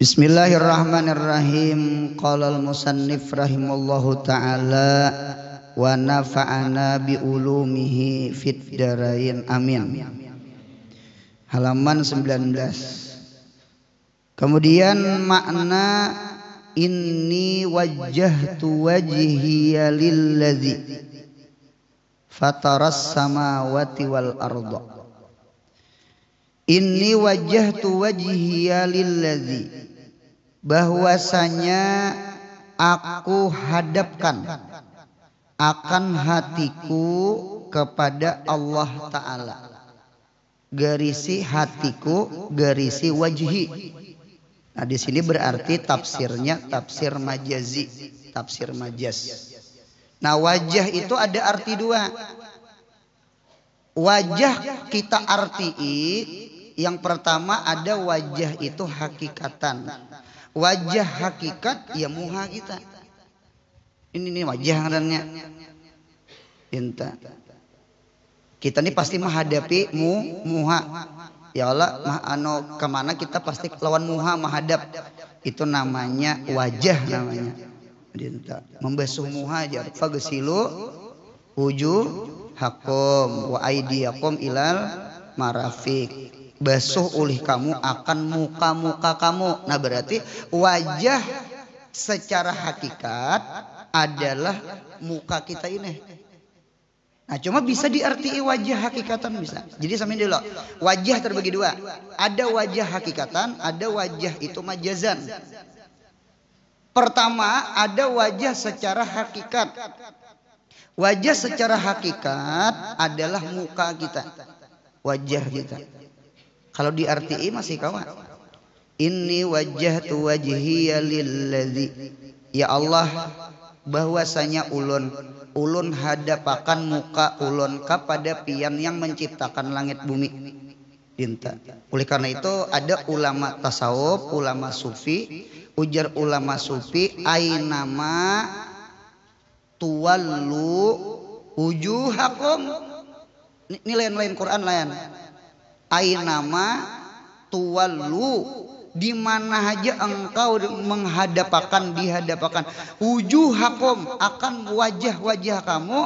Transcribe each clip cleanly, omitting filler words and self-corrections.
Bismillahirrahmanirrahim. Qala al-musannif rahimallahu ta'ala wa nafa'ana bi ulumihi fid darain amin. Halaman 19. Kemudian makna inni wajjahtu wajhiya lilladzi fataras samawati wal arda. Inni wajjahtu wajhiya lilladzi, bahwasanya aku hadapkan akan hatiku kepada Allah Ta'ala. Garisi hatiku, garisi wajhi. Nah di sini berarti tafsirnya tafsir majazi, tafsir majaz. Nah wajah itu ada arti dua. Wajah kita artii, yang pertama ada wajah itu hakikatan. Wajah hakikat ya muha kita. Ini wajah ngarannya. Inta. Kita ini pasti menghadapi muha. Ya Allah, kemana kita pasti lawan muha menghadap. Itu namanya wajah namanya. Inta. Membasuh muha aja. Fagsilu wujuhakum wa aydiyakum ilal marafiq. Basuh oleh kamu akan muka-muka kamu. Nah berarti wajah secara hakikat adalah muka kita ini. Nah cuma bisa diartii wajah hakikatan bisa. Jadi sampai dulu wajah terbagi dua. Ada wajah hakikatan, ada wajah itu majazan. Pertama ada wajah secara hakikat. Wajah secara hakikat adalah muka kita, wajah kita. Kalau di RTI masih kawan. Inni wajjahtu wajhiya lilladzi. Ya Allah, bahwasanya ulun hadapakan muka ulun kepada pian yang menciptakan langit bumi. Dinta. Oleh karena itu ada ulama tasawuf, ulama sufi, ujar ulama sufi ainama tuwallu wujuhakum. Ini lain-lain Quran lain. Ainama tuwallu, di mana aja engkau menghadapakan, dihadapakan wujuhakum, akan wajah-wajah kamu,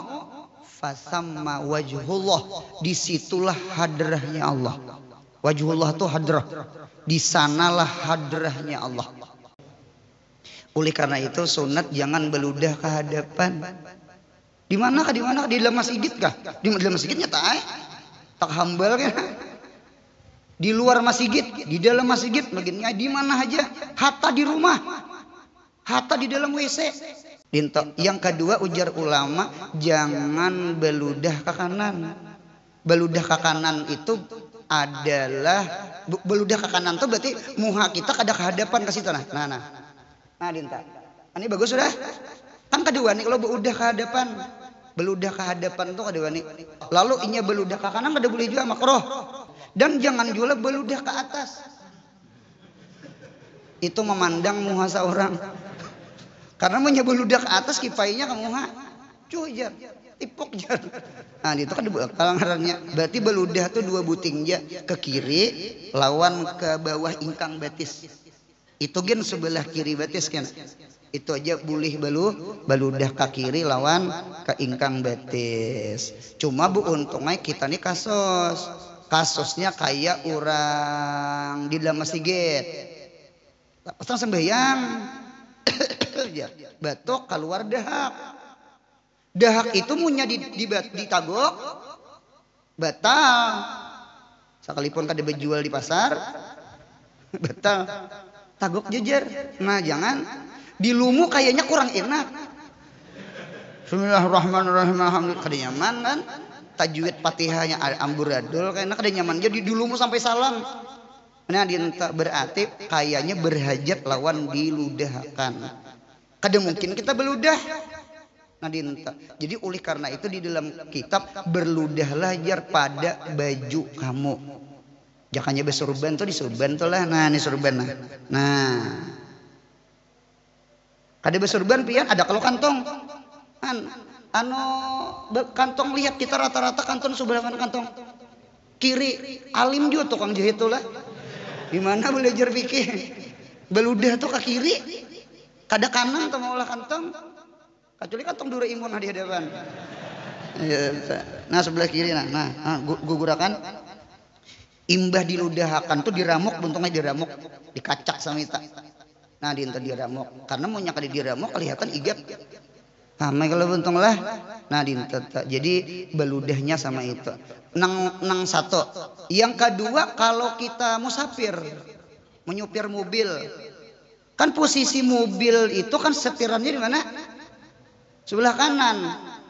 fasamma wajhullah, disitulah hadrahnya Allah. Wajhullah itu hadrah, di sanalah hadrahnya Allah. Oleh karena itu sunat jangan beludah ke hadapan. Di mana? Di dalam masjid kah? Di dalam masjidnya tak hambal kan? Di luar masjid, di dalam masjid, bagiannya di mana aja, hatta di rumah, hatta di dalam WC. Yang kedua ujar ulama, jangan beludah ke kanan. Beludah ke kanan itu adalah beludah ke kanan itu berarti muha kita kada kehadapan ke situ nah. Dinta. Ini bagus sudah. Kan kedua nih kalau beludah ke hadapan. Beludah ke hadapan itu kedua nih. Lalu inya beludah ke kanan kada boleh juga makruh. Dan jangan juga beludah ke atas. Itu memandang muha seorang. Karena punya beludah ke atas kifainya ke muha. Cujar, tipok jar. Nah itu kan kalangannya. Berarti beludah tuh dua buting ya, ke kiri lawan ke bawah ingkang betis. Itu gen sebelah kiri betis kan. Itu aja boleh beludah ke kiri lawan ke ingkang betis. Cuma bu untungnya kita nih kasusnya kayak orang di dalam masjid. Pasang sembahyang batuk keluar dahak. Dahak itu punya ditagok batal. Sekalipun kada berjual di pasar batal. Tagok jejer. Nah jangan dilumu kayaknya kurang enak. Bismillahirrahmanirrahim. Alhamdulillah kada nyaman kan. Tajwid Fatihahnya amburadul karena kada nyaman jadi dulumu sampai salam. Nah dinta berarti kayaknya berhajat lawan diludahkan. Kada mungkin kita beludah. Nah dinta. Jadi oleh karena itu di dalam kitab berludahlah jar pada baju kamu. Jangannya besurban tuh disurban tuh lah. Nah ini surban nah. Kada besurban pian ada kalau kantong. Kantong lihat kita rata-rata kantong sebelah mana kantong kiri alim juga tukang jahit tuh lah. Di mana belajar fikih? Beludah tuh ke kiri, kada kanan tuh mau ulah kantong. Kecuali kantong dura imun di hadapan. Nah sebelah kiri nah gugurakan imbah diludahakan tuh diramuk buntungnya diramuk dikacak sama ita. Nah dinta diramuk karena mau nyakadi diramuk kelihatan igap. Nah kalau buntung lah nah dinta jadi beludahnya sama itu. Nang satu. Yang kedua kalau kita musafir menyupir mobil kan posisi mobil itu kan setirannya di mana? Sebelah kanan.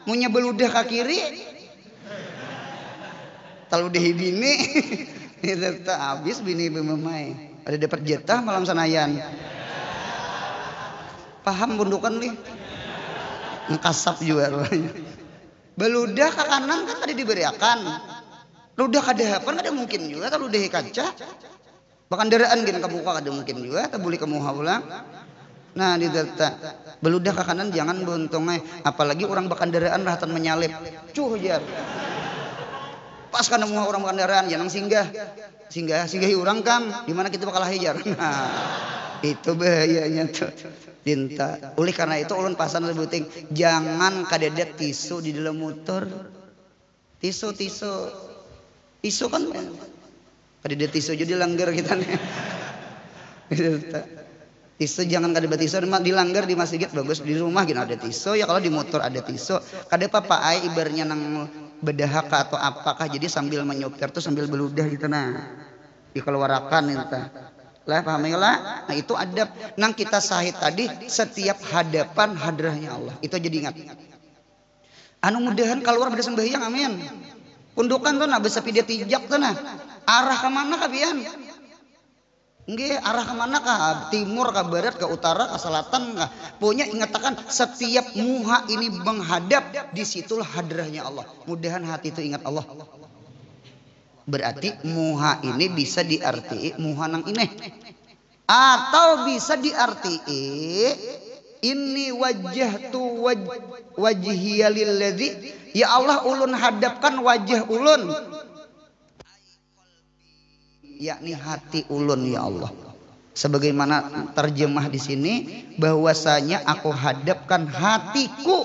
Munya beludah ke kiri. Kalau deh bini itu tak habis bini memai. Ada dapat jatah malam Senayan. Paham bundukan nih? Ngkasap juga rupanya. Beludah ke kanan kan tadi diberiakan. Ludah ke depan ada mungkin juga kalau ludah kaca. Bahkan deraan gini ke muka ada mungkin juga. Tak boleh ke muka ulang. Nah di data beludah ke kanan jangan buntungnya. Apalagi orang bakandaraan rahatan menyalip. Cuh jar. Pas kan muka orang bakandaraan jangan singgahi orang kang. Dimana kita bakal hajar. Nah itu bahayanya tuh. Dinta. Oleh karena itu ulun pasan lebuting jangan kadedet tisu di dalam motor. Tisu kan kadedet tisu jadi langgar kita nih. Tisu jangan kada tisu dilanggar di masjid bagus di rumah gini ada tisu ya kalau di motor ada tisu kada apa ai ibarnya nang bedahaka atau apakah jadi sambil menyopir tuh sambil beludah gitu nah dikeluarkan itu lah paham ya lah nah itu adab nang kita sahid tadi setiap hadapan hadrahnya Allah itu jadi ingat anu mudahan keluar pada sembahyang amin pundukan tuh nah bisa pidat tijak tuh nah arah kemana kabian nggih arah kemana kah? Timur kah, barat kah, utara kah, selatan kah? Pokoknya ingatakan setiap muha ini menghadap disitulah hadrahnya Allah. Mudahan hati itu ingat Allah. Berarti muha ini bisa diarti muha nang ini. Atau bisa diarti inni wajjahtu wajhiya lilladzi ya Allah ulun hadapkan wajah ulun yakni hati ulun ya Allah. Sebagaimana terjemah di sini bahwasanya aku hadapkan hatiku,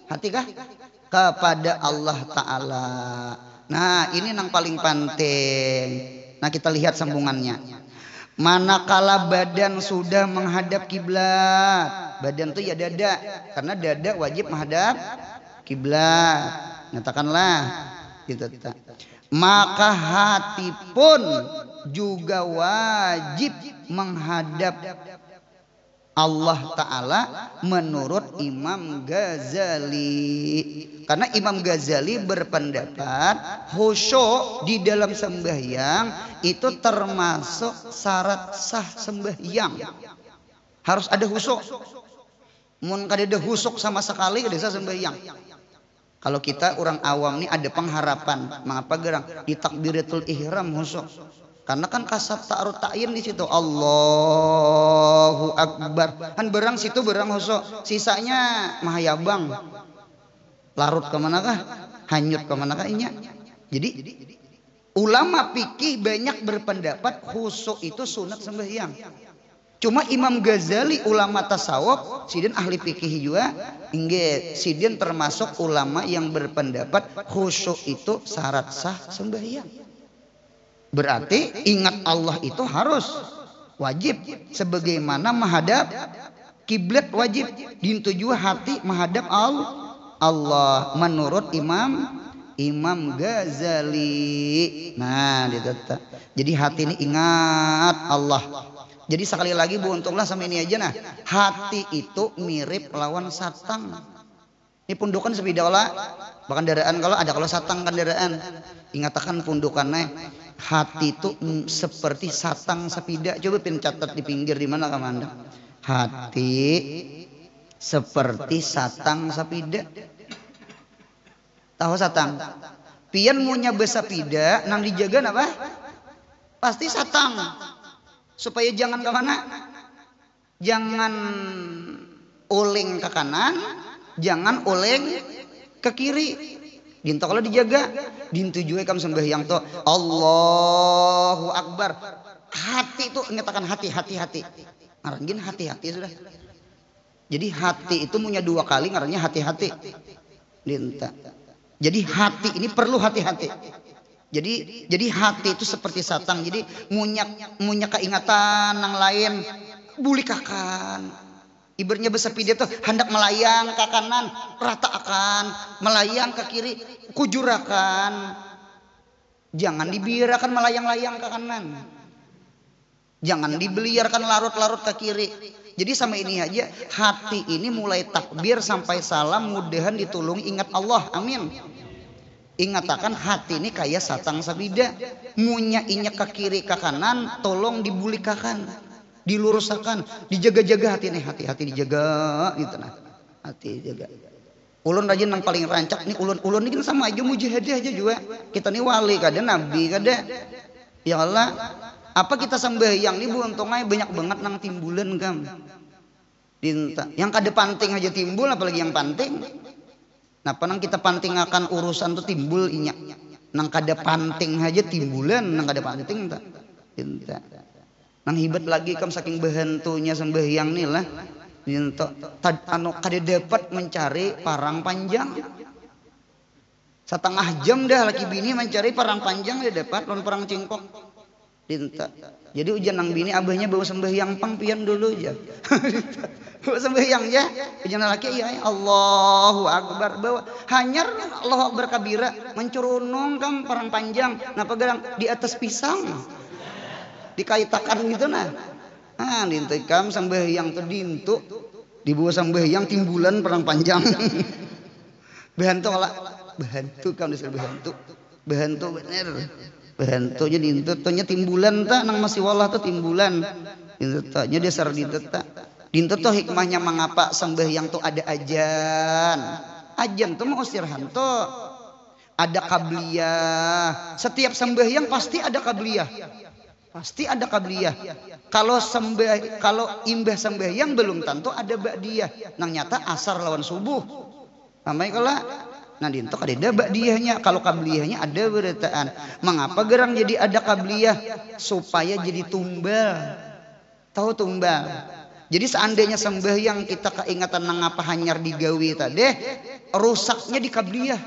hati kah? Kepada Allah Ta'ala. Nah ini yang paling penting. Nah kita lihat sambungannya. Manakala badan sudah menghadap kiblat, badan itu ya dada, karena dada wajib menghadap kiblat. Nyatakanlah gitu. Maka hati pun juga wajib menghadap Allah Ta'ala menurut Imam Ghazali. Karena Imam Ghazali berpendapat khusyuk di dalam sembahyang itu termasuk syarat sah sembahyang. Harus ada khusyuk. Mun kada ada khusyuk sama sekali kada sah sembahyang. Kalau kita orang awam nih ada pengharapan, mengapa gerang di takbiratul ihram khusyuk. Karena kan kasat ta'arud ta'yin di situ Allahu Akbar. Kan berang situ berang khusyuk. Sisanya mahayabang. Larut ke manakah? Hanyut ke manakah inya? Jadi ulama fikih banyak berpendapat khusyuk itu sunat sembahyang. Cuma Imam Ghazali ulama tasawuf, sidin ahli fikih juga, inggih sidin termasuk ulama yang berpendapat khusyuk itu syarat sah sembahyang. Berarti ingat Allah itu harus wajib sebagaimana menghadap kiblat wajib dintuju hati menghadap Allah menurut Imam Ghazali. Nah, ditata. Jadi hati ini ingat Allah. Jadi sekali lagi Bu untunglah sama ini aja nah. Hati itu mirip lawan satang. Ini pundukan sebidaola bakandaraan kalau ada kalau satang kendaraan. Ingatakan pundukannya hati itu seperti satang sepida. Coba pencatat di pinggir di mana kamanda. Hati seperti satang sepida. Tahu satang? Pian punya besapida nang dijaga apa? Pasti satang. Supaya jangan ke mana? Jangan oleng ke kanan, jangan oleng ke kiri. Dinto kalau dijaga, dinto juga kamu sembahyang to Allahu Akbar. Hati itu ngatakan hati. Ngaranjeun hati-hati sudah. Jadi hati itu punya dua kali ngarannya hati-hati. Dinta. Jadi hati ini perlu hati-hati. Jadi hati itu seperti satang. Jadi munyak keingatan yang lain bulikakan. Ibaratnya besapi dia tuh hendak melayang ke kanan rata akan, melayang ke kiri kujurakan. Jangan dibiarkan melayang-layang ke kanan. Jangan dibeliarkan larut-larut ke kiri. Jadi sama ini aja, hati ini mulai takbir sampai salam mudahan ditulung ingat Allah. Amin. Ingatakan hati ini kayak satang sabida, munya inyak ke kiri ke kanan, tolong dibulikakan, dilurusakan, dijaga-jaga hati ini, hati-hati dijaga gitu nah. Hati dijaga. Ulun rajin yang paling rancak nih ulun ini kan sama aja mujahadah aja juga. Kita nih wali kada nabi kada. Ya Allah, apa kita sembahyang nih buntungnya banyak banget nang timbulan kam. Dinta. Yang kada panting aja timbul apalagi yang panting. Nah, panang kita panting akan urusan tuh timbul inya. Nang kada panting aja timbulan, nang kada panting tak. Dinta. Nang hibat lagi kam saking bahantunya sembahyang nih lah. Dinta. Anu kada dapat mencari parang panjang. Setengah jam dah laki bini mencari parang panjang dia dapat lawan parang cingkok. Dinta. Jadi ujian nang bini abahnya bawa sembahyang pang pian dulu aja. Bawa sembahyang ya. Ujian laki ya Allahu Akbar bawa hanyar Allahu Akbar kabira mencurunung kam parang panjang. Napa garang di atas pisang. Dikaitakan gitu nah. Ah dintu kam sembahyang tuh dintu dibawa sembahyang timbulan parang panjang. Behantu lah. Behantu kam disuruh behantu. Behantu bener. Behantunya dintunya timbulan tak nang masih wallah tuh timbulan dintunya dasar dintu tak dintu tuh hikmahnya mengapa sembahyang tuh ada ajan tuh mau usir hantu ada kabliyah setiap sembahyang pasti ada kabliyah kalau imbah sembahyang belum tentu ada ba'diyah nang nyata asar lawan subuh namanya kalau nah dinto kada ba'diyahnya kalau kabliyahnya ada berataan mengapa gerang jadi ada kabliyah supaya jadi tumbal tahu tumbal jadi seandainya sembahyang kita keingatan nang apa hanyar digawi tadi rusaknya di kabliyah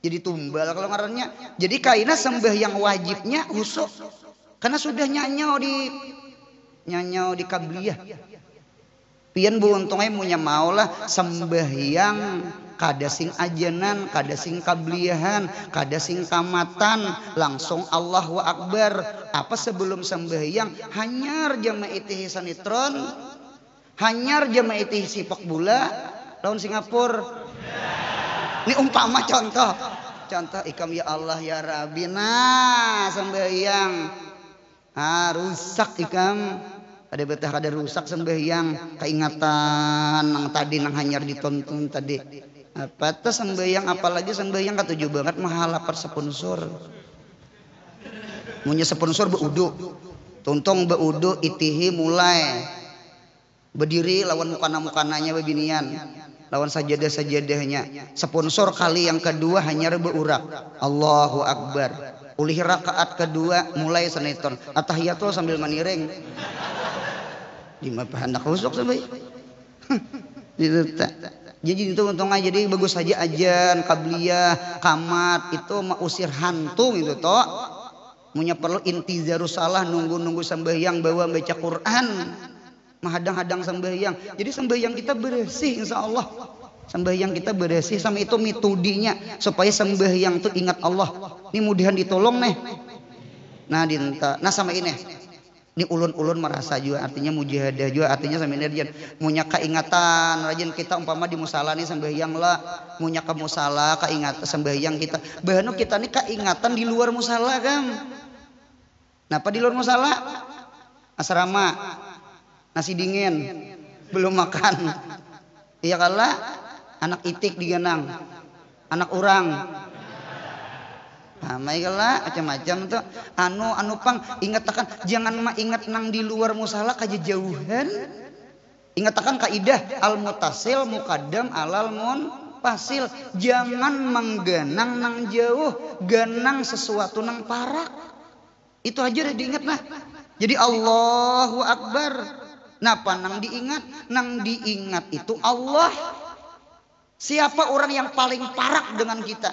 jadi tumbal kalau ngarannya jadi kaina sembahyang wajibnya husuk karena sudah nyanyau di kabliyah pian buuntungnya punya maulah sembahyang kada sing ajanan, kada sing kabliyahan, kada sing kamatan, langsung Allahu Akbar. Apa sebelum sembahyang hanyar jama itihi sanitron, hanyar jama itihi sipak bula, lawan Singapura. Ini umpama contoh ikam ya Allah ya Rabbi nah sembahyang rusak ikam ada betah kada rusak sembahyang keingatan nang tadi nang hanyar ditonton tadi. Apa tuh sembahyang apalagi sembahyang ketujuh banget mahala per sponsor. Punya sponsor beudu. Tuntung beudu itihi mulai berdiri lawan mukana-mukananya bebinian. Lawan sajadah-sajadahnya. Sponsor kali yang kedua hanya beurak. Allahu Akbar. Ulih rakaat kedua mulai seneton. Atahiyatul sambil maniring. Di mah hendak rusuk sampai. Itu tak. Jadi itu untungnya jadi bagus saja ajan, kabliyah, kamat itu mah usir hantu gitu toh. Munya perlu intizarus salah nunggu sembahyang bawa baca Quran. Menghadang-hadang sembahyang. Jadi sembahyang kita bersih insyaallah. Sembahyang kita bersih sama itu mitudinya supaya sembahyang itu ingat Allah. Ini mudahan ditolong nih. Nah dinta. Nah sama ini. Ini ulun-ulun merasa juga artinya mujahadah juga artinya sambil dia punya keingatan rajin kita umpama di musala nih sembahyang lah punya ke musala keingatan sembahyang kita bahanu kita nih keingatan di luar musala kan napa di luar musala asrama nasi dingin belum makan iya kala anak itik diganang anak orang nah, maikala macam-macam tuh anu pang ingatakan jangan mah ingat nang di luar musala kajauhan ingatakan kaidah al mutasil muqaddam alal munfasil jangan mengganang nang jauh ganang sesuatu nang parak itu aja udah diingat nah jadi Allahu Akbar Napa nang diingat? Nang diingat itu Allah. Siapa orang yang paling parak dengan kita?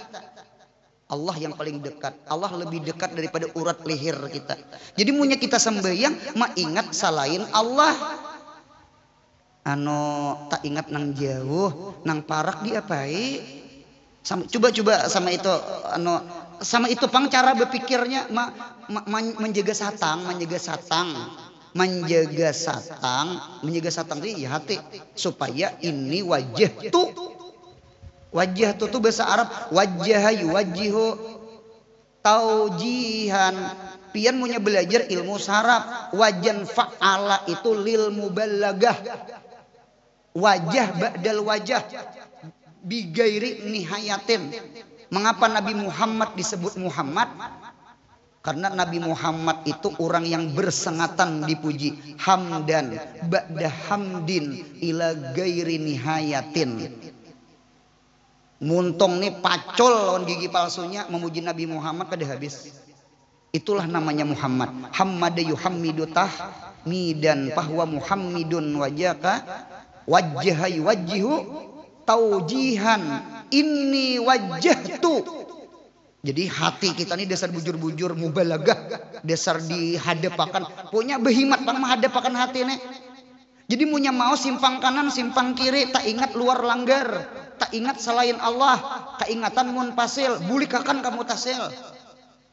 Allah yang paling dekat. Allah lebih dekat daripada urat leher kita. Jadi munya kita sembahyang mah ingat selain Allah. Tak ingat nang jauh, nang parak diapai? Coba sama itu sama itu pang cara berpikirnya menjaga satang itu ya hati supaya ini wajah tuh bahasa Arab wajah yuwajihu taujihan pian punya belajar ilmu saraf wajan fa'ala itu lil mubalagah wajah ba'dal wajah bigairi nihayatin. Mengapa Nabi Muhammad disebut Muhammad? Karena Nabi Muhammad itu orang yang bersengatan dipuji. Hamdan ba'da hamdin ila gairi nihayatin. Muntong nih pacol lawan gigi palsunya memuji Nabi Muhammad kada habis. Itulah namanya Muhammad. Hammada yuhammidu tahmidan bahwa Muhammadun wajaka wajhai wajhu taujihan ini wajahtu. Jadi hati kita ini dasar bujur-bujur mubalagah, dasar dihadapakan punya behimat pang menghadapakan hati nih. Jadi punya mau simpang kanan simpang kiri tak ingat luar langgar, tak ingat selain Allah, tak ingatan mun pasil bulikakan kamu tasil.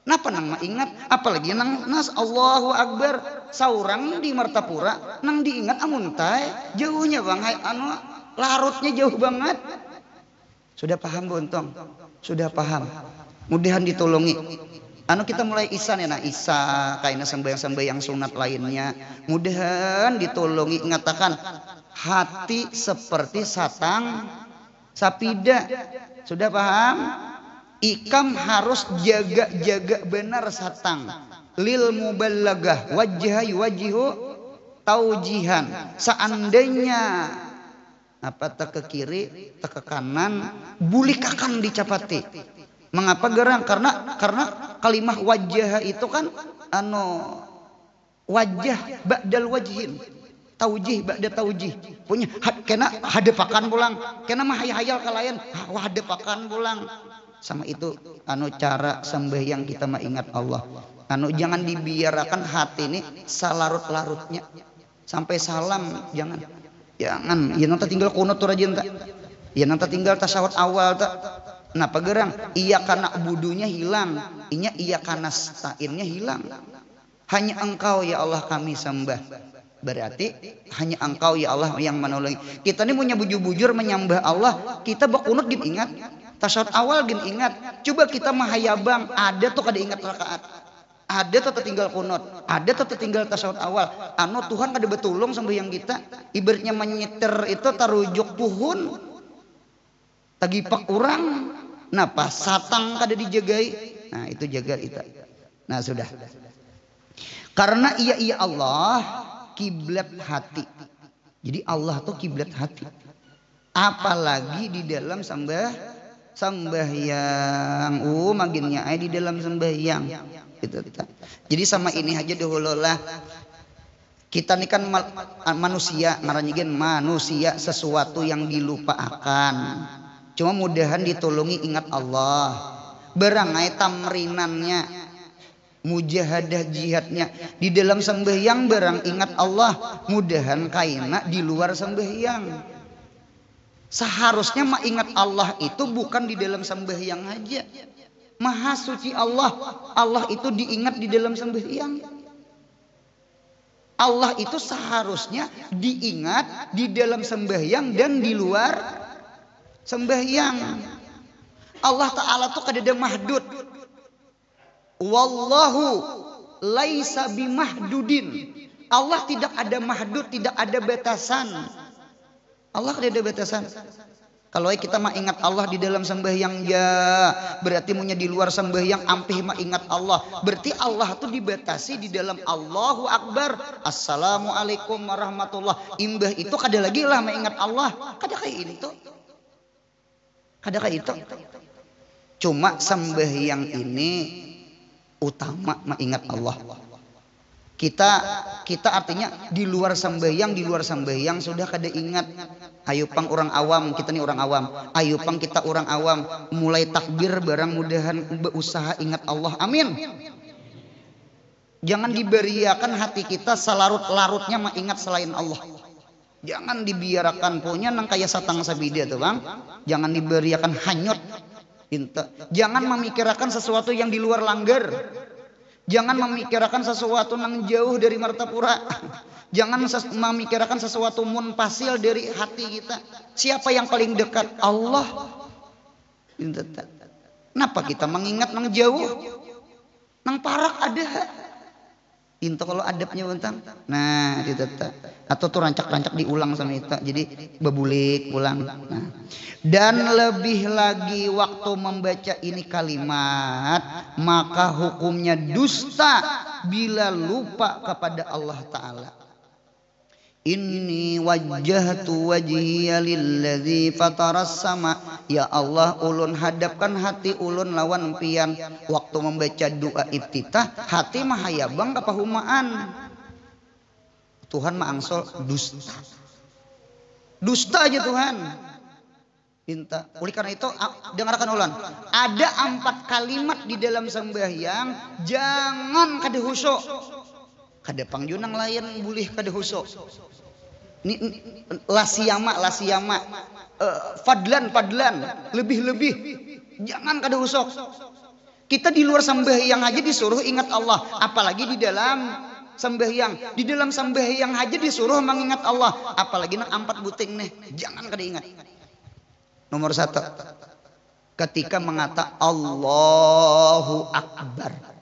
Napa nang ingat apalagi nang nas Allahu Akbar saurang di Martapura nang diingat amun tay jauhnya bang hai larutnya jauh banget. Sudah paham Bontong? Sudah paham. Mudahan ditolongi. Kita mulai isan ya isa kaina sembahyang sunat lainnya. Mudahan ditolongi ngatakan hati seperti satang sapida. Sudah paham? Ikam harus jaga benar satang. Lil mubalagah wajhai wajihu taujihan. Seandainya tak ke kiri, tak ke kanan, bulikakan dicapati. Mengapa gerang? Karena kalimah wajah itu kan wajah ba'dal wajhin. Taujih ba'da taujih. Punya kena hadapakan pulang, kena mah hayal kalayan, hadapakan pulang. Sama itu cara sembahyang kita mah ingat Allah. Jangan dibiarkan hati ini salarut-larutnya. Sampai salam jangan. Ya nanti tinggal kunut tuh rajin tak. Ya nanti tinggal tasawuf awal tak. Kenapa gerang? Iya karena budunya hilang. Iya karena stainnya hilang. Hanya Engkau ya Allah kami sembah. Berarti hanya Engkau ya Allah yang menolong. Kita ini punya bujur-bujur menyembah Allah. Kita berkunut gin ingat. Tasawuf awal gin ingat. Coba kita mahayabang ada tuh kada ingat rakaat. Ada tetap tinggal kunut, ada tetap tinggal tasawuf awal. Tuhan kada betulung sembahyang kita. Ibaratnya menyetir itu tarujuk puhun, tagipak orang. Napa satang kada dijagai. Nah itu jaga kita. Nah sudah. Karena iya Allah kiblat hati. Jadi Allah tuh kiblat hati. Apalagi di dalam sembahyang. Maginnya di dalam sembahyang. Gitu. Jadi sama ini aja dahulu lah. Kita ini kan manusia, ngarannya manusia sesuatu yang dilupakan. Cuma mudahan ditolongi ingat Allah. Berangai tamrinannya, mujahadah jihadnya di dalam sembahyang berang ingat Allah. Mudahan kaina di luar sembahyang. Seharusnya ingat Allah itu bukan di dalam sembahyang aja. Maha suci Allah. Allah itu diingat di dalam sembahyang. Allah itu seharusnya diingat di dalam sembahyang dan di luar sembahyang. Allah Ta'ala tuh kada ada mahdud. Wallahu laisa bimahdudin. Allah tidak ada mahdud, tidak ada batasan. Allah kada ada batasan. Kalau kita ingat Allah di dalam sembahyang ya, berarti punya di luar sembahyang ampih ingat Allah. Berarti Allah tuh dibatasi di dalam Allahu Akbar. Assalamualaikum warahmatullah. Imbah itu kada lagi lah ingat Allah. Kada kayak itu. Kada kayak itu. Cuma sembahyang ini utama ingat Allah. Kita artinya di luar sembahyang sudah kada ingat. Ayo pang orang awam, kita nih orang awam. Ayo pang kita orang awam mulai takbir barang mudahan berusaha ingat Allah. Amin. Jangan diberiakan hati kita selarut-larutnya mengingat selain Allah. Jangan dibiarkan punya nang kaya satang sabida tuh bang. Jangan diberiakan hanyut. Jangan memikirkan sesuatu yang di luar langgar. Jangan memikirkan sesuatu nang jauh dari martapura. Jangan memikirkan sesuatu munfasil dari hati kita. Siapa yang paling dekat? Allah. Kenapa kita mengingat nang jauh? Nang parak ada. Itu kalau adabnya bentang. Nah, ditata. Atau tuh rancak-rancak diulang sama itu. Jadi bebulik ulang. Nah. Dan lebih lagi waktu membaca ini kalimat, maka hukumnya dusta bila lupa kepada Allah Ta'ala. Inni wajjahtu wajhiya lilladzi fataras sama. Ya Allah, ulun hadapkan hati ulun lawan pian. Waktu membaca doa iftitah, hati mah hayabang kapahumaan. Tuhan mah angsol dusta. Dusta aja Tuhan. Minta. Oleh karena itu dengarkan ulang. Ada 4 kalimat di dalam sembahyang, jangan kada husyuk. Kada pangjunang lain boleh kada husyuk. Ini lasiyama fadlan lebih jangan kada husyuk. Kita di luar sembahyang aja disuruh ingat Allah, apalagi di dalam sembahyang. Di dalam sembahyang aja disuruh mengingat Allah, apalagi nang 4 buting nih, jangan kada ingat. Nomor 1, ketika mengata Allahu Akbar.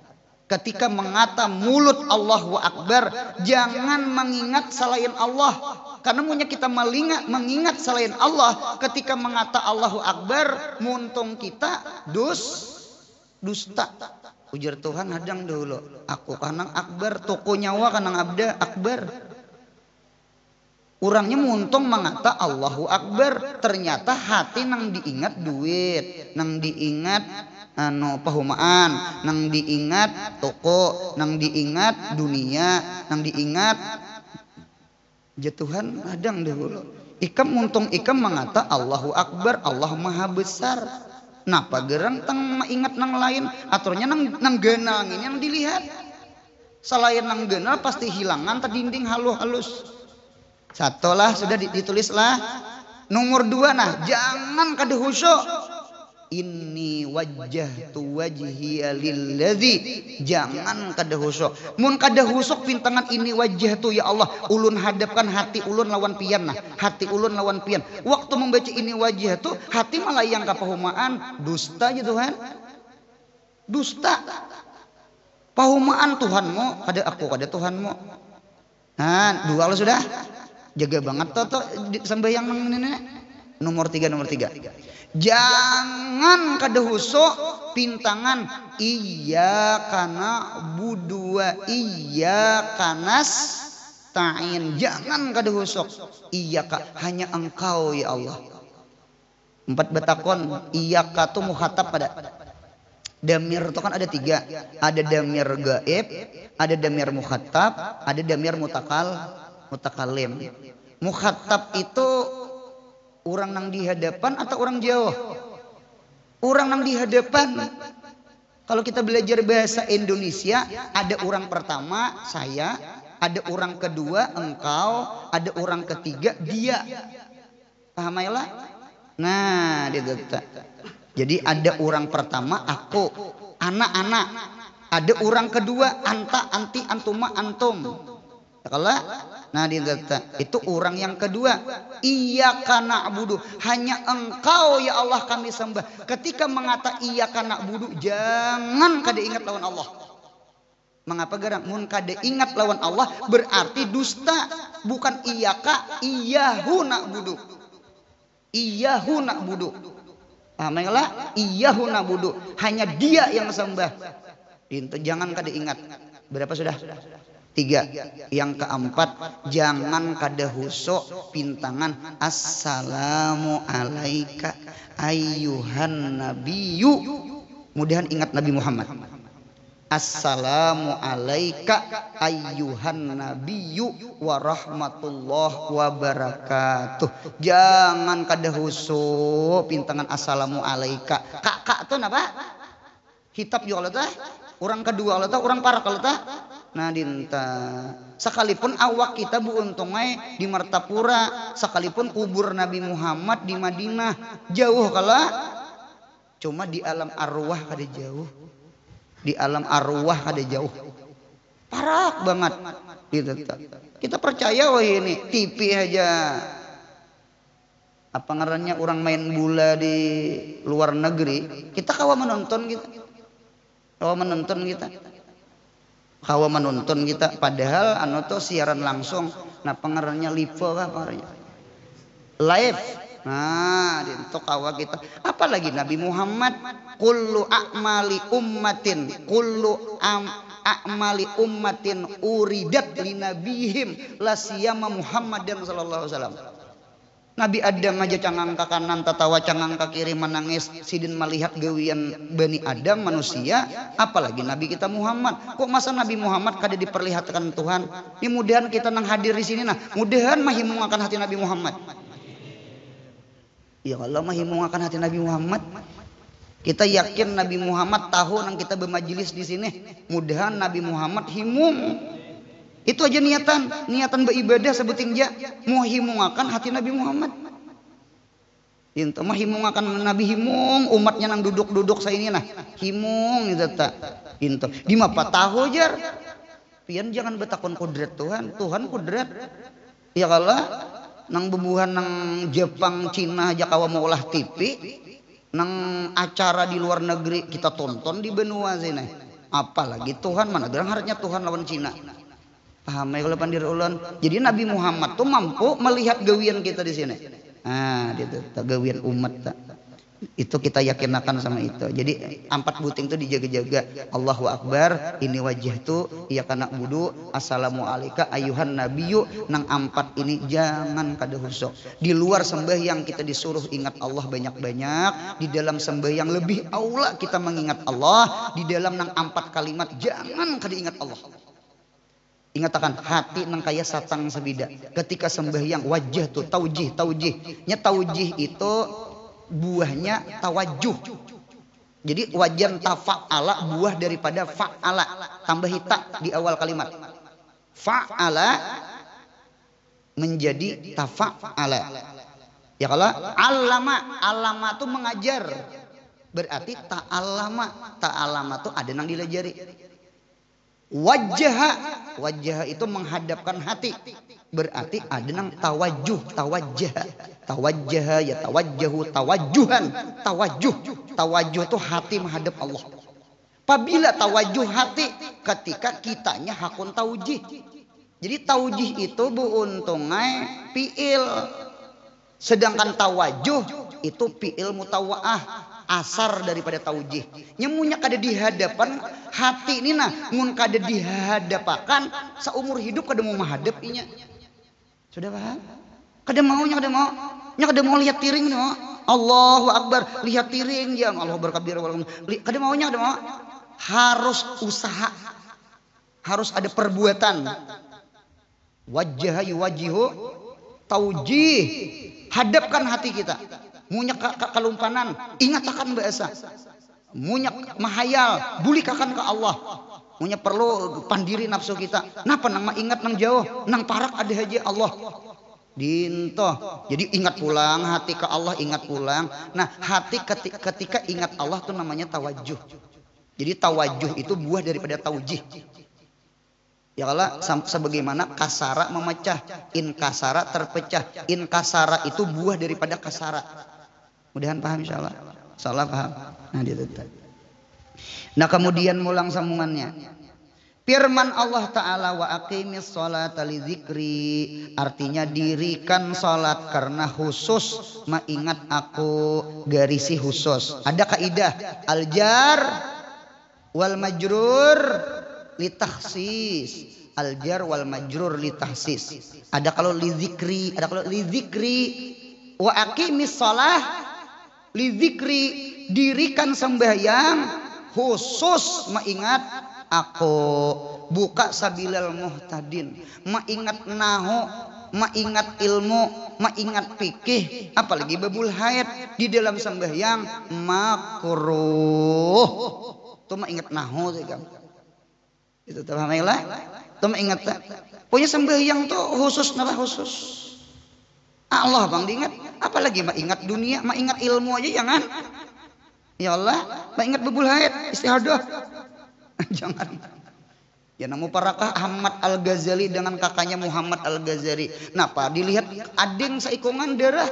Ketika mengata mulut Allahu Akbar, jangan mengingat selain Allah. Karena punya kita mengingat selain Allah, ketika mengata Allahu Akbar, muntung kita dusta. Ujar Tuhan hadang dulu. Aku kanang Akbar, toko nyawa kanang abda Akbar. Orangnya muntung mengata Allahu Akbar, ternyata hati nang diingat duit, nang diingat pahumaan, nang diingat toko, nang diingat dunia, nang diingat jatuhan hadang dahulu. Ikam muntung ikam mengata Allahu Akbar, Allah Maha Besar. Napa gerang tang ingat nang lain, aturnya nang genal ini yang dilihat. Selain nang genal pasti hilangan terdinding halus. Satu lah sudah ditulis lah. Nomor 2 nah, jangan kada husyuk. Inni wajjahtu wajhiya lilladzi, jangan kada husyuk. Mun kada husyuk pintangan ini wajjahtu ya Allah, ulun hadapkan hati ulun lawan pian nah. Hati ulun lawan pian. Waktu membaca ini wajjahtu, hati malayang kapahumaan, dusta aja Tuhan. Dusta. Pahumaan Tuhanmu, kada aku kada Tuhanmu. Nah, 2 lo sudah. Jaga banget toto sembahyang nenek. Nomor 3. Jangan kada husyuk pintangan iyyaka na'budu wa iyyaka nasta'in. Jangan kada husyuk. Iyyaka hanya engkau ya Allah. 4 betakon iyyaka tu muhatab pada. Damir itu kan ada 3. Ada damir gaib, ada damir mukhatab, ada damir mutakalim. Mukhatab itu orang nang di hadapan atau orang jauh? Orang nang di hadapan. Kalau kita belajar bahasa Indonesia, ada orang pertama saya, ada orang kedua engkau, ada orang ketiga dia. Paham ya lah? Nah, dia kata. Jadi ada orang pertama aku, anak-anak. Ada orang kedua anta, anti, antuma, antum. Kalau nah dia kata itu orang yang kedua. Iyyaka na'budu, hanya engkau ya Allah kami sembah. Ketika mengata iyyaka na'budu, jangan kada ingat lawan Allah. Mengapa garang? Mun kada ingat lawan Allah berarti dusta. Bukan iyyaka, iyyahu na'budu. Iyyahu na'budu. Amalah iyyahu na'budu, hanya dia yang sembah. Jangan kada ingat. Berapa sudah? 3. Yang keempat, jangan kada husyuk pintangan assalamu alaika ayyuhan nabiyyu. Mudahan ingat Nabi Muhammad. Assalamu alaika ayyuhan nabiyyu wa rahmatullah wa barakatuh. Jangan kada husu pintangan assalamu alaika. Kak tuh napa? Hitab juga tah. Orang kedua tah, orang para kalau tah. Nah dinta. Sekalipun awak kita bu untungnya di Martapura, sekalipun kubur Nabi Muhammad di Madinah, jauh kala. Cuma di alam arwah kada jauh. Di alam arwah kada jauh, parak banget gitu. Kita percaya wah ini TV aja apa ngarannya orang main bola di luar negeri, kita kawa menonton kita padahal anu tuh siaran langsung. Nah pengarannya live kah pengarannya live. Nah, itu kawa kita. Apalagi Nabi Muhammad, kullu a'mali ummatin uridat li nabihim la siyama Muhammadan sallallahu alaihi wasallam. Nabi Adam aja cangang ka kanan tatawa cangang ka kiri menangis sidin melihat gawian Bani Adam manusia, apalagi Nabi kita Muhammad. Kok masa Nabi Muhammad kada diperlihatkan Tuhan? Ini mudahan kita nang hadir di sini nah, mudahan mahimungakan hati Nabi Muhammad. Ya Allah mahimungakan hati Nabi Muhammad. Kita yakin Nabi Muhammad tahu nang kita bermajelis di sini. Mudahan Nabi Muhammad himung. Itu aja niatan beribadah sebuting ja mau himungakan hati Nabi Muhammad. Inta mah himungakan Nabi himung umatnya nang duduk saya ini nah. Himung itu tak. Inta di mapa tahu jar. Pian jangan betakon kudrat Tuhan. Tuhan kudrat. Ya Allah nang bebuhan nang Jepang Cina aja kawa mau olah TV nang acara di luar negeri kita tonton di benua sini, apalagi Tuhan mana gerang harusnya Tuhan lawan Cina. Paham ya kalau pandir ulun. Jadi Nabi Muhammad tuh mampu melihat gawian kita di sini. Nah itu gawian umat tak. Itu kita yakinakan sama itu. Jadi 4 buting itu dijaga-jaga. Allahu Akbar, ini wajah tu iya kana budu. Assalamu alaika ayuhan nabiyyu. Nang 4 ini jangan kada husuk. Di luar sembahyang kita disuruh ingat Allah banyak-banyak. Di dalam sembahyang lebih aula kita mengingat Allah. Di dalam nang 4 kalimat jangan kada ingat Allah. Ingatakan hati nang kaya satang sabida. Ketika sembahyang wajah tu taujih. Nya taujih itu buahnya tawajuh. Jadi wajan tafa'ala buah daripada fa'ala. Tambah hita di awal kalimat. Fa'ala menjadi tafa'ala. Ya kalau alama itu mengajar. Berarti ta'alama itu ada nang dilajari. Wajah itu menghadapkan hati. Berarti ada nang tawajjuh ya tawajjahu tawajjuhan. Tawajjuh itu hati menghadap Allah. Apabila tawajjuh hati ketika kitanya hakun taujih. Jadi taujih itu buuntungai fiil. Sedangkan tawajjuh itu fiil mutawaah. Asar daripada taujih. Nyemunya kada di hadapan hati ini nah. Ngun kada dihadapakan seumur hidup kada mau menghadapinya. Sudah paham? Kada mau. Nya kada mau lihat tiring nih mau. Allahu Akbar lihat tiring jang Allah berkabir. Kada mau. Harus usaha. Harus ada perbuatan. Wajah yuwajihu taujih. Hadapkan hati kita. Munyak kalumpanan, ingatakan bahasa. Munyak mahayal, bulikakan ke Allah. Munyak perlu pandiri nafsu kita. Napa nang ingat nang jauh, nang parak ada haji Allah. Dinto. Jadi ingat pulang hati ke Allah, ingat pulang. Nah, hati ketika ingat Allah tuh namanya tawajuh. Jadi tawajuh itu buah daripada taujih. Ya Allah, sebagaimana kasara memecah, inkasara terpecah. Inkasara itu buah daripada kasara. Mudahan paham insyaallah. Insyaallah paham. Nah dia tetap. Nah kemudian mulang sambungannya. Firman Allah Ta'ala wa aqimis sholata li dzikri. Artinya dirikan salat karena khusus mengingat aku, garisi khusus. Ada kaidah al-jar wal majrur li takhsis. Al-jar wal majrur li takhsis. Ada kalau li dzikri, ada kalau li dzikri. Wa aqimis shalah li dzikri, dirikan sembahyang khusus mengingat aku buka sabilal muhtadin, ingat nahu, ingat ilmu, ingat fikih, apalagi babul haid di dalam sembahyang makruh. Tuh ingat nahu sih kan. Itu tahamailah. Tuh ingat tak. Punya sembahyang tuh khusus napa khusus. Allah bang diingat, apalagi ingat dunia, ingat ilmu aja jangan. Ya Allah, ingat babul haid, istihadah. Jangan. Ya namu parakah Ahmad Al-Ghazali dengan kakaknya Muhammad Al-Ghazali. Napa dilihat ading saikungan darah.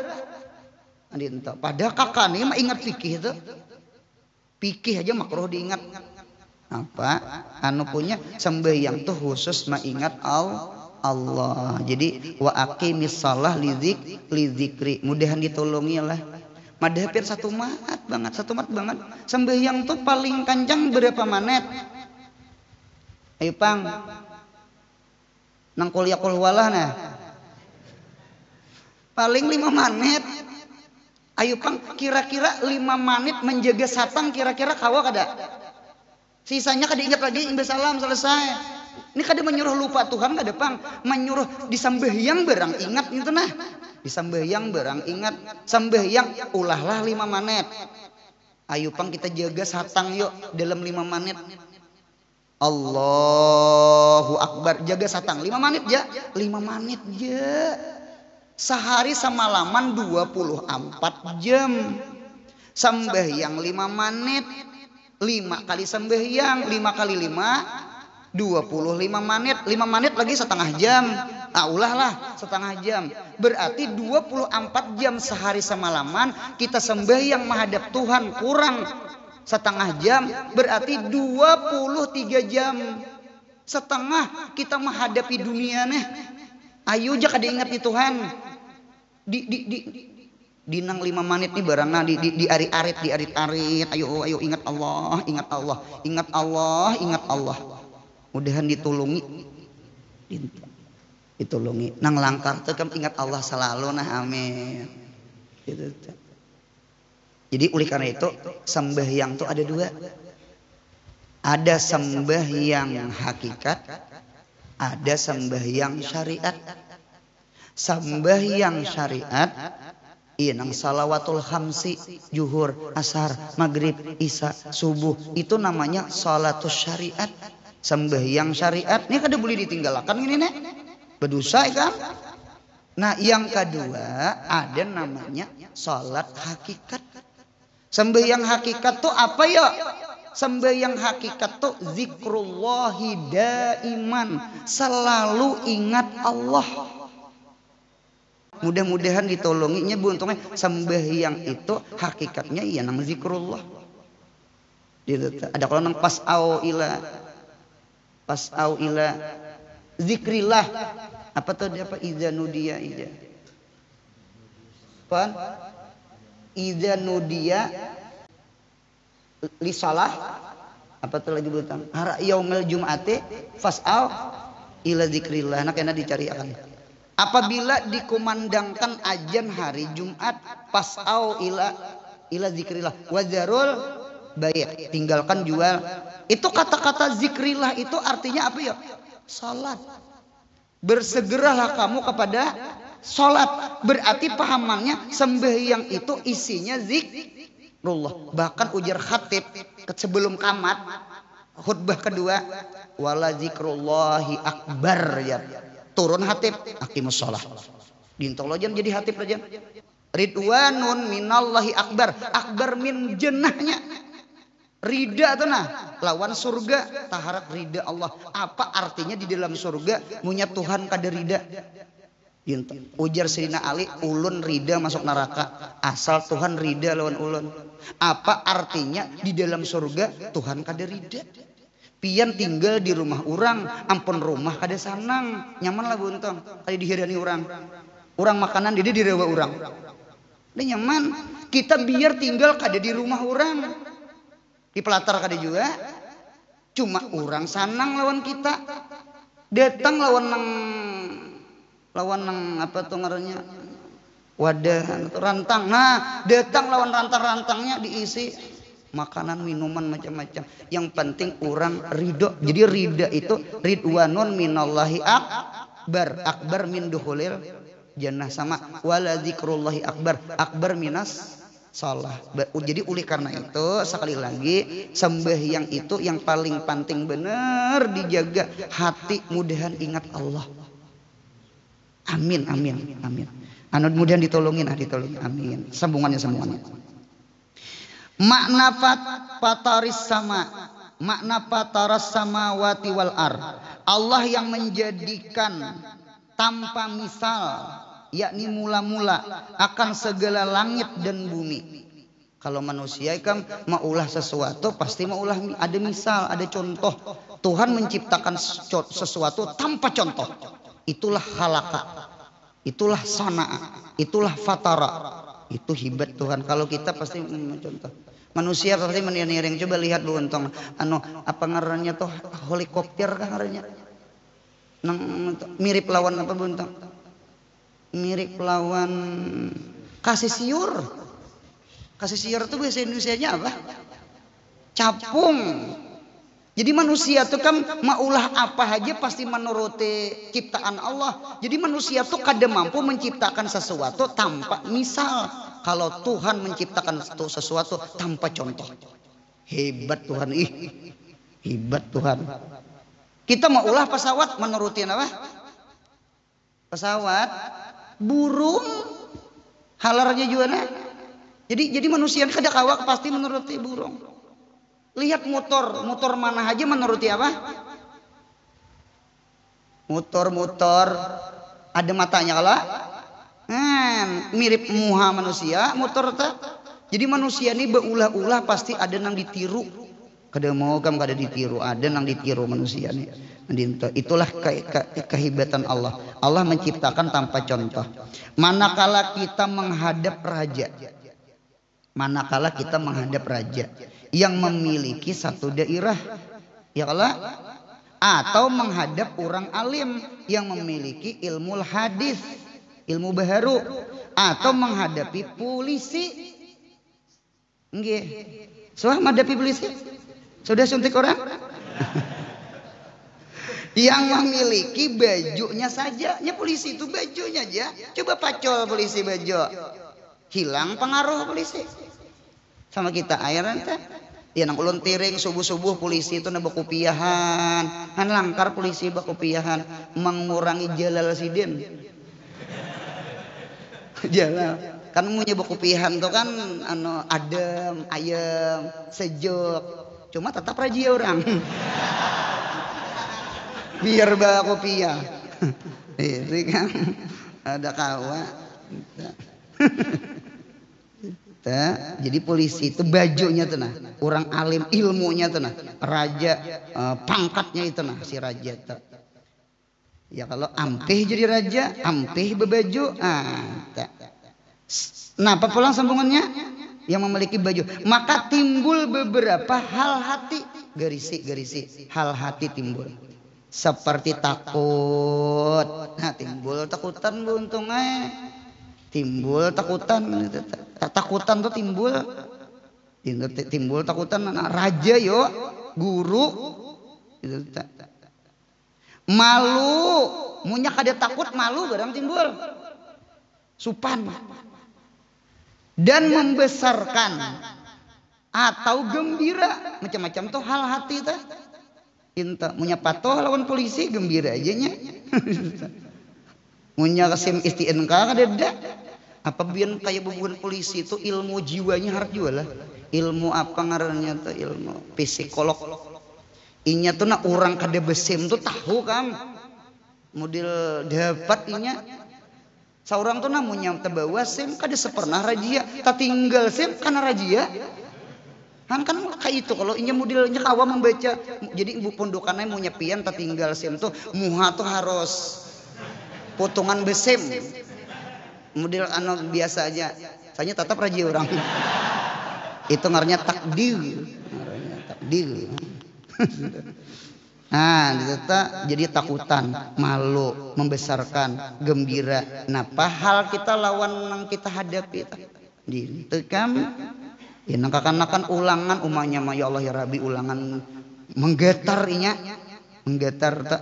Adinta. Pada kakak nih ingat fikih itu. Fikih aja makruh diingat. Apa? Anu punya sembahyang tuh khusus ingat Allah. Jadi wa aqimis shalah lidzikri. Mudahan ditolongi lah. Madhapir satu mat banget. Sembahyang tuh paling kencang berapa menit? Ayo pang, nang kuliah kulwalah nah, paling 5 menit. Ayo pang, kira-kira 5 menit menjaga satang kira-kira kawa kada? Sisanya kada ingat lagi, imba salam selesai. Ini kada menyuruh lupa Tuhan kada pang, menyuruh disambahyang berang ingat itu nah. Disambahyang berang ingat, sambahyang ulahlah 5 menit. Ayo pang kita jaga satang yuk dalam 5 menit. Allahu Akbar, jaga satang 5 menit ya, 5 menit ya. Sehari semalaman 24 jam. Sembahyang 5 menit, 5 kali sembahyang, 5 kali 5 25 menit, 5 menit lagi setengah jam. Ulahlah setengah jam. Berarti 24 jam sehari semalaman kita sembahyang menghadap Tuhan kurang setengah jam, berarti 23 jam setengah kita menghadapi dunia nih. Ayo aja kada ingat di Tuhan. Di nang 5 menit nih barangna di arit-arit. Ayo ingat Allah. Mudahan ditulungi. Ditulungi. Nang langkar teh ingat Allah selalu nah amin. Gitu. Jadi oleh karena itu sembahyang itu ada 2. Ada sembahyang hakikat, ada sembahyang syariat. Sembahyang syariat nang salawatul khamsi, zuhur, asar, maghrib, isya, subuh itu namanya salatus syariat. Sembahyang syariat ini kada boleh ditinggalkan ini nih. Berdosa kan? Nah, yang kedua ada namanya salat hakikat. Sembahyang hakikat tuh apa ya? Sembahyang hakikat tuh zikrullahi daiman, selalu ingat Allah. Mudah-mudahan ditolonginya buntungnya sembahyang itu hakikatnya iya nang zikrullah. Ada kalau nang pas'au ila zikrillah. Apa tuh dia apa idza nudiya ida. Pan idza nudiya li shalah apa tuh lagi butang hara yaumil jum'ati fas'au ila zikrillah. Nah kena dicari akan apabila dikumandangkan ajan hari Jumat fas'au ila zikrillah wazarul bai', tinggalkan jual. Itu kata-kata zikrillah itu artinya apa ya? Salat. Bersegeralah kamu kepada salat. Berarti pahamannya sembahyang itu isinya zikrullah. Bahkan ujar khatib sebelum qamat khutbah kedua wala zikrullahi akbar ya. Turun hatib aqimus shalah. Dintol aja jadi hatib aja. Ridwanun minallahi akbar. Akbar min jannahnya. Rida tuh nah lawan surga taharap rida Allah. Apa artinya di dalam surga punya Tuhan kada rida? Ujar Sayyidina Ali ulun rida masuk neraka asal Tuhan rida lawan ulun. Apa artinya di dalam surga Tuhan kada rida? Pian tinggal di rumah orang, ampun rumah kada sanang, nyaman lah buntong. Kali dihirani orang makanan di rewa orang. Ini nyaman. Kita biar tinggal kada di rumah orang. Di pelatar kada juga. Cuma orang sanang lawan kita. Datang lawan nang apa tuh ngarannya? Wadah atau rantang. Nah, datang lawan rantang-rantangnya diisi. makanan minuman macam-macam, yang penting orang ridho. Jadi ridha itu ridwanun minallahi akbar min duhulil jannah, sama wala dzikrullahi akbar minas salah. Jadi oleh karena itu sekali lagi sembahyang itu yang paling penting bener dijaga hati, mudahan ingat Allah. Amin amin amin. Anu mudahan ditolongin amin. Sambungannya. Makna fataris sama, makna fataras samawati wal ar, Allah yang menjadikan tanpa misal, yakni mula-mula akan segala langit dan bumi. Kalau manusia kan maulah sesuatu pasti maulah ada misal, ada contoh. Tuhan menciptakan sesuatu tanpa contoh. Itulah halaka, itulah sana'a, itulah fatara. Itu hibat Tuhan. Kalau kita pasti mencontoh. Manusia pasti meniring. Coba lihat Bu Untung, apa ngarannya tuh helikopter kan ngarannya. Mirip lawan apa Bu Untung? Mirip lawan kasih siur. Kasih siur itu bahasa Indonesianya apa? Capung. Jadi manusia tuh kan maulah apa aja pasti menuruti ciptaan Allah. Jadi manusia tuh kada mampu menciptakan sesuatu tanpa misal. Kalau Tuhan menciptakan sesuatu tanpa contoh. Hebat Tuhan, hebat Tuhan. Kita maulah pesawat menuruti apa? Pesawat, burung, halarnya juga nah. Jadi manusia kada kawak pasti menuruti burung. Lihat motor mana aja menuruti apa? Motor ada matanya kalau mirip muha manusia motor ta. Jadi manusia ini berulah-ulah pasti ada nang ditiru. Kada mau kada ditiru, ada nang ditiru manusia ini. Itulah kehebatan Allah. Allah menciptakan tanpa contoh. Manakala kita menghadap raja yang memiliki satu daerah, ya Allah, atau menghadap orang alim yang memiliki ilmu hadis, ilmu baharu, atau menghadapi polisi. Nggih. Soal menghadapi polisi? Sudah suntik orang? Yang memiliki bajunya saja. Ya polisi itu bajunya aja. Coba pacol polisi baju. Hilang pengaruh polisi. Sama kita air nanti. Ya nang ulun tiring subuh-subuh polisi itu nang bakupiahan. Han langkar polisi bakupiahan mengurangi jalal sidin. Jalal. Kan punya bakupiahan tuh kan adem, ayem, sejuk. Cuma tetap rajia orang. Biar bakupiah. Itu kan ada kawa. Jadi polisi itu bajunya tuh nah, orang alim ilmunya tuh nah, raja pangkatnya itu nah si raja tuh. Ya kalau ampih jadi raja, ampih berbaju. Nah, apa pulang sambungannya? Yang memiliki baju, maka timbul beberapa hal hati, garisi, hal hati timbul. Seperti takut. Nah, timbul takutan Bu untungnya. Timbul takutan. Takutan tuh timbul takutan raja yo, guru. Malu, munyak ada takut malu barang timbul. Supan. Dan membesarkan atau gembira, macam-macam tuh hal hati tuh. Inta munya patoh lawan polisi gembira aja nya. Munya SIM STNK kadeda. Apa bian kayak bubuhan polisi itu ilmu jiwanya harus jual lah. Ilmu apa ngarannya tuh ilmu psikolog. Inya tuh nak orang kada besim tuh tahu kan. Model dapat inya. Seorang tuh namunnya terbawa SIM kada sepernah rajia. Tak tinggal SIM karena rajia. Kan kayak itu kalau inya modelnya kawa membaca. Jadi ibu pondokannya mau nyepian tak tinggal SIM tuh muha tuh harus potongan besim. Model biasa aja. Saya tetap raji orang. Itu ngaranya takdir. Nah, jadi takutan, malu, membesarkan, gembira. Nah, hal kita lawan yang kita hadapi. Itu kan Ya nangkakanakan ulangan umahnya mah ya Allah ya Rabbi ulangan menggetar inya menggetar tak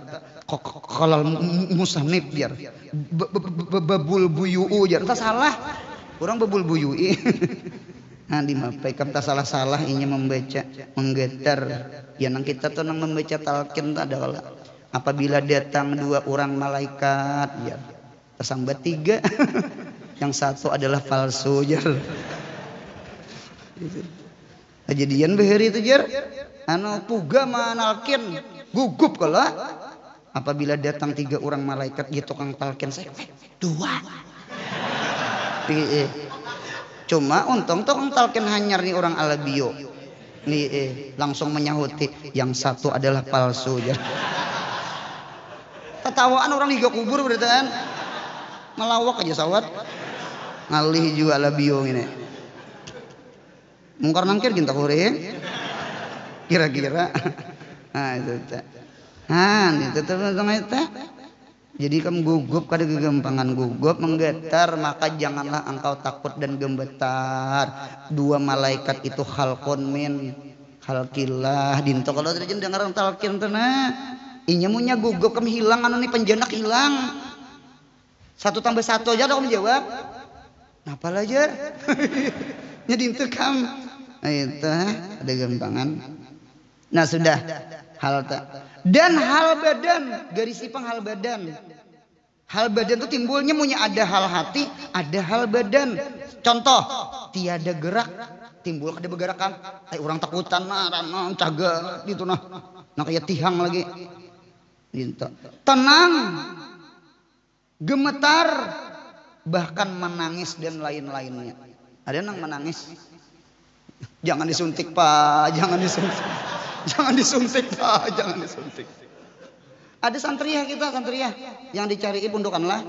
kalau musannif biar babul buyuu jar tak salah orang babul buyui nah dimapaikan tak salah-salah inya membaca menggetar ya nang kita tuh nang membaca talqin tak ada apabila datang 2 orang malaikat ya tersambat 3 yang satu adalah palsu jar kejadian beheri itu jar anu puga manalkin gugup kalau apabila datang 3 orang malaikat gitu tukang talqin saya 2 cuma untung tukang talqin hanyar nih orang alabio nih langsung menyahuti yang satu adalah palsu jar ketawaan orang higa kubur beritaan ngelawak aja sawat ngalih juga alabio ini mungkar nangkir ginta kuring kira-kira nah itu teman-teman itu jadi kamu gugup kada kegampangan gugup menggetar maka janganlah engkau takut dan gembetar 2 malaikat itu khalqun min khalqillah dinto kalau tidak dengar talqin tena inya munya gugup kamu hilang anu nih penjenak hilang 1 tambah 1 aja kamu jawab napa aja jadi itu kamu itu ada gampangan nah sudah hal dan hal badan garis sipang hal badan itu timbulnya punya ada hal hati ada hal badan contoh tiada gerak timbul ada bergerakan orang takutan nah caga gitu nah kayak tihang lagi gitu tenang gemetar bahkan menangis dan lain-lainnya ada yang menangis jangan disuntik pak jangan disuntik pak jangan disuntik ada santriah kita santriah yang dicari pundukanlah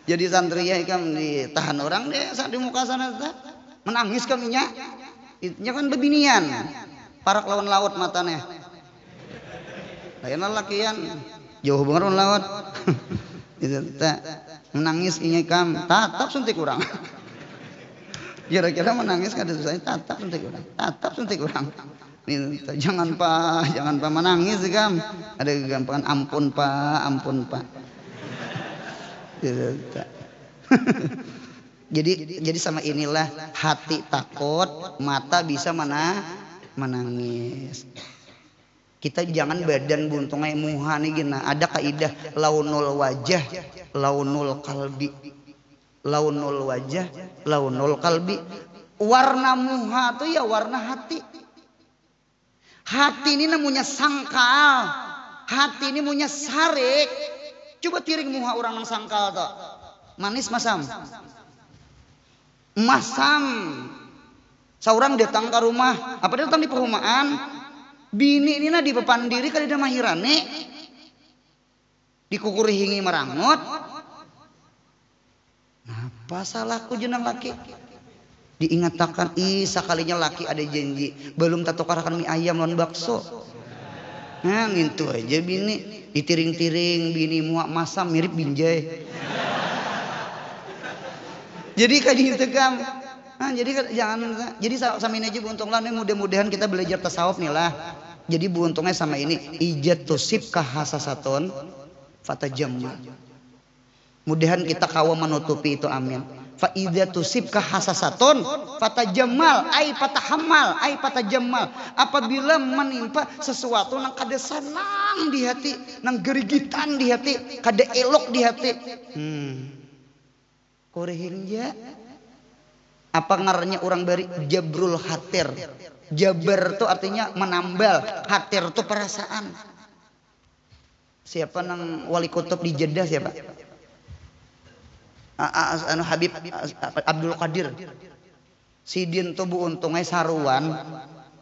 jadi santriah kan ditahan orang deh saat di muka sana menangis kaminya itu kan bebinian parak lawan laut matanya lain lakian jauh banget lawan laut itu menangis ini kam tatap suntik orang kira-kira menangis kada susah tatap suntik orang jangan pak menangis kam ada kegampangan ampun pak jadi sama inilah hati takut mata bisa menangis kita jangan badan buntung kayak muha nih gina ada kaidah launul wajah launul kalbi launul wajah launul kalbi warna muha tuh ya warna hati ini namanya sangkal hati ini namanya sarik coba tiring muha orang nang sangkal tuh manis masam seorang datang ke rumah apa datang di perumahan bini ini di depan diri kali ada mahirane dikukuri hingi merangut apa salahku jenang laki diingatakan sakalinya laki ada janji belum tatukarakan mie ayam lawan bakso nah gitu aja bini ditiring-tiring bini muak masam mirip binjai jadi kayak gitu kan nah, jadi jangan jadi sama ini aja buuntunglah nih mudah-mudahan kita belajar tasawuf nih lah jadi buuntungnya sama ini ijat tusib kahasasatun fatajammal mudahan kita kawa menutupi itu amin fa idza tusibka hasasatun fatajammal ai fatahammal ai fatajammal apabila menimpa sesuatu nang kada senang di hati nang gerigitan di hati kada elok di hati korehin ya apa ngaranya orang bari jabrul hatir jabar itu artinya menambal hatir itu perasaan siapa nang wali kutub di Jeddah siapa Habib Abdul Qadir sidin tuh bu untungnya saruan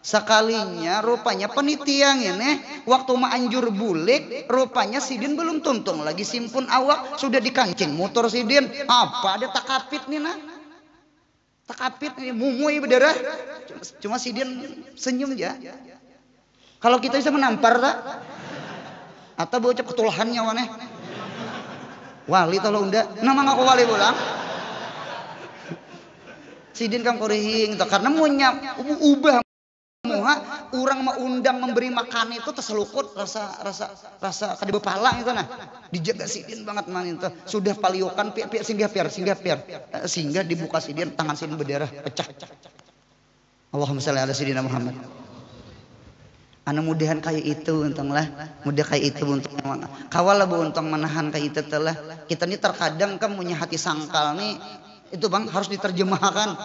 sekalinya rupanya penitiang ini waktu anjur bulik rupanya sidin belum tuntung lagi simpun awak sudah dikancing motor sidin apa ada takapit nih nah takapit nih mumui berdarah cuma sidin senyum aja kalau kita bisa menampar tak atau bocah ketulahannya waneh wali tolong unda nama ngaku wali pulang sidin kang kurihing teh karena munya ubah muha urang mah undang memberi makan itu terselukut rasa kada bepala itu nah dijaga sidin banget man itu sudah paliokan piar singgah dibuka sidin tangan sidin berdarah pecah. Allahumma shalli ala sayyidina Muhammad. Anu mudahan kayak itu untunglah mudah kayak itu untuk kawal lah bu untung menahan kayak itu telah kita ini terkadang kan punya hati sangkal nih itu bang harus diterjemahkan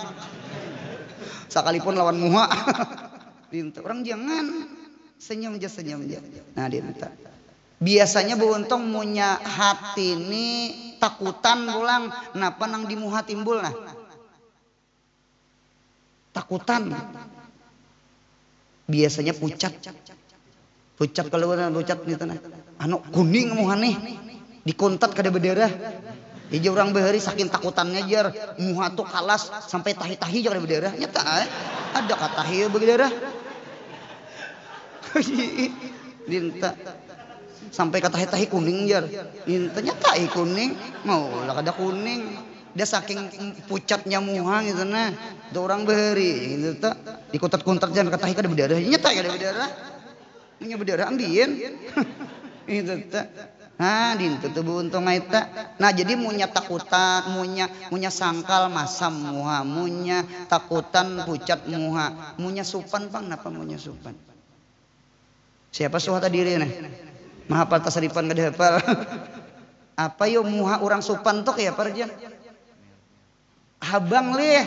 sekalipun lawan muha. Dinta orang jangan senyum aja. Nah dinta biasanya beuntung punya hati ini takutan pulang napa nang di muha timbul nah takutan biasanya pucat kalau pucat gitu nah anu kuning muha nih dikontat kada berdarah hiji orang behari saking takutannya jar muha tuh kalas sampai tahi-tahi aja kada berdarah nyata ada katahi berdarah dinta sampai kata tahi kuning jar dinta nyata kuning mau lah kada kuning dia saking pucatnya muha gitu nah ada orang beheri gitu tak dikutat-kutat jangan kata kada berdarah nyata kada berdarah nya berdarah ambien itu tak nah dinta tuh buntung eta nah jadi munya takutan munya sangkal masam muha munya takutan pucat muha munya supan pang napa munya supan siapa suhata diri nih mahapal tasaripan kada hafal apa yo muha orang supan tuh kayak parjan habang leh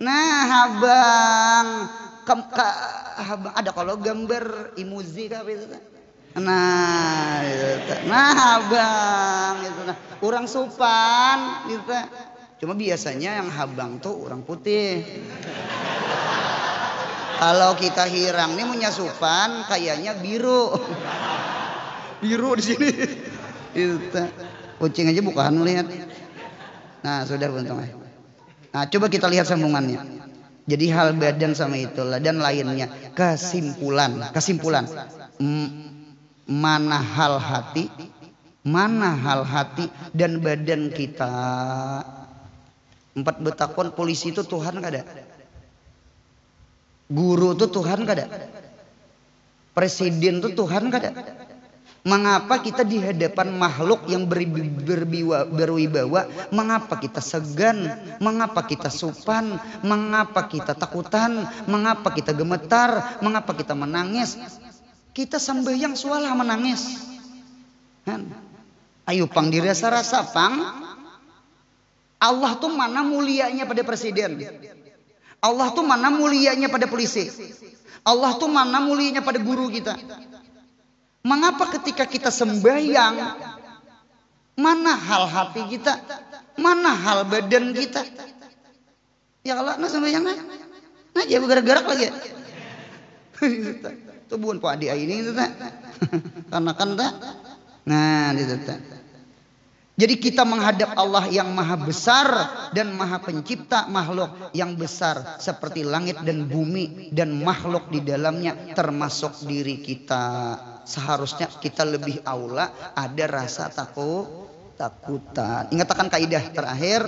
nah habang habang ada kalau gambar imuzi kah itu nah habang itu nah orang supan gitu cuma biasanya yang habang tuh orang putih. Kalau kita hirang nih punya supan kayaknya biru di sini. Itu kucing aja bukan lihat. Nah sudah buntung. Nah coba kita lihat sambungannya. Jadi hal badan sama itulah dan lainnya. Kesimpulan. Mana hal hati dan badan kita. 4 betakon polisi itu Tuhan kada. Guru itu Tuhan kada? Presiden itu Tuhan kada? Mengapa kita di hadapan makhluk yang berwibawa, mengapa kita segan, mengapa kita supan, mengapa kita takutan, mengapa kita gemetar, mengapa kita menangis? Kita sembahyang sualah menangis. Ayo pang dirasa-rasa pang. Allah tuh mana mulianya pada presiden? Allah tuh mana mulianya pada polisi. Allah tuh mana mulianya pada guru kita. Mengapa ketika kita sembahyang, mana hal hati kita, mana hal badan kita? Ya Allah, nah sembahyang nah jauh gerak-gerak lagi. Itu bukan Pak Adi ini itu tak. Karena kan tak. Nah itu tak. Jadi kita menghadap Allah yang maha besar dan maha pencipta makhluk yang besar seperti langit dan bumi dan makhluk di dalamnya termasuk diri kita. Seharusnya kita lebih aula ada rasa takutan. Ingat akan kaidah terakhir,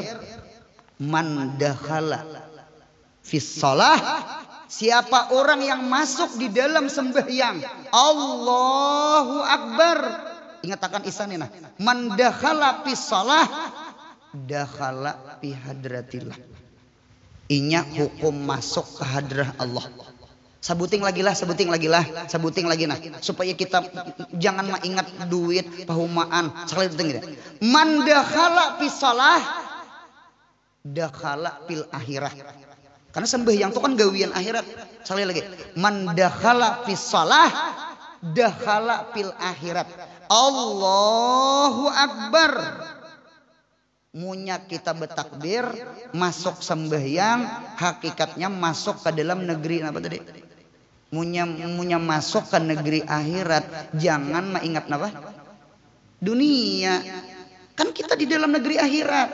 man dakhala fis shalah, siapa orang yang masuk di dalam sembahyang, Allahu Akbar. Ingat akan isanina, man dakhala fis shalah dakhala fi hadratillah. Inya hukum masuk ke hadrah Allah. Sabuting lagi lah nah supaya kita jangan maingat duit pahumaan sekali itu gitu. Man dakhala fis shalah dakhala fil akhirah. Karena sembahyang itu kan gawian akhirat. Sekali lagi, man dakhala fis shalah dakhala fil akhirat. Allahu Akbar. Munya kita bertakbir masuk sembahyang, hakikatnya masuk ke dalam negeri apa tadi? Munya masuk ke negeri akhirat. Jangan maingat apa? Dunia. Kan kita di dalam negeri akhirat.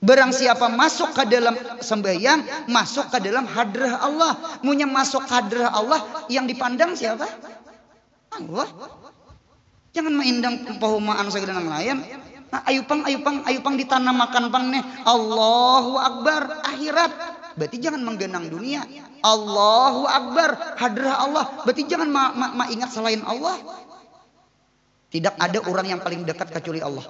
Barang siapa masuk ke dalam sembahyang, masuk ke dalam hadrah Allah. Munya masuk ke hadrah Allah, yang dipandang siapa? Allah. Jangan maindang pahumaan segala lain. Ayu pang ditanamakan pang nih Allahu Akbar akhirat, berarti jangan menggenang dunia. Allahu Akbar hadrah Allah, berarti jangan ingat selain Allah. Tidak ada orang yang paling dekat kecuali Allah.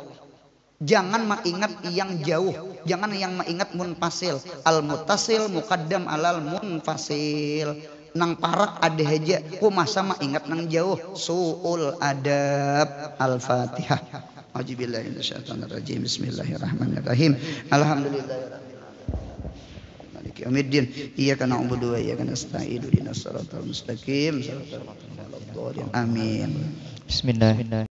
Jangan mengingat yang jauh, jangan yang mengingat munfasil. Al mutasil muqaddam alal munfasil. Nang parak ada heja, ku masa mengingat nang jauh. Su'ul adab. Al-Fatihah. Auzubillahi minasyaitonirrajim. Bismillahirrahmanirrahim. Alhamdulillahirabbil maliki yaumiddin. Iyyaka na'budu wa iyyaka nasta'in. Ihdinas siratal mustaqim. Amin. Bismillah.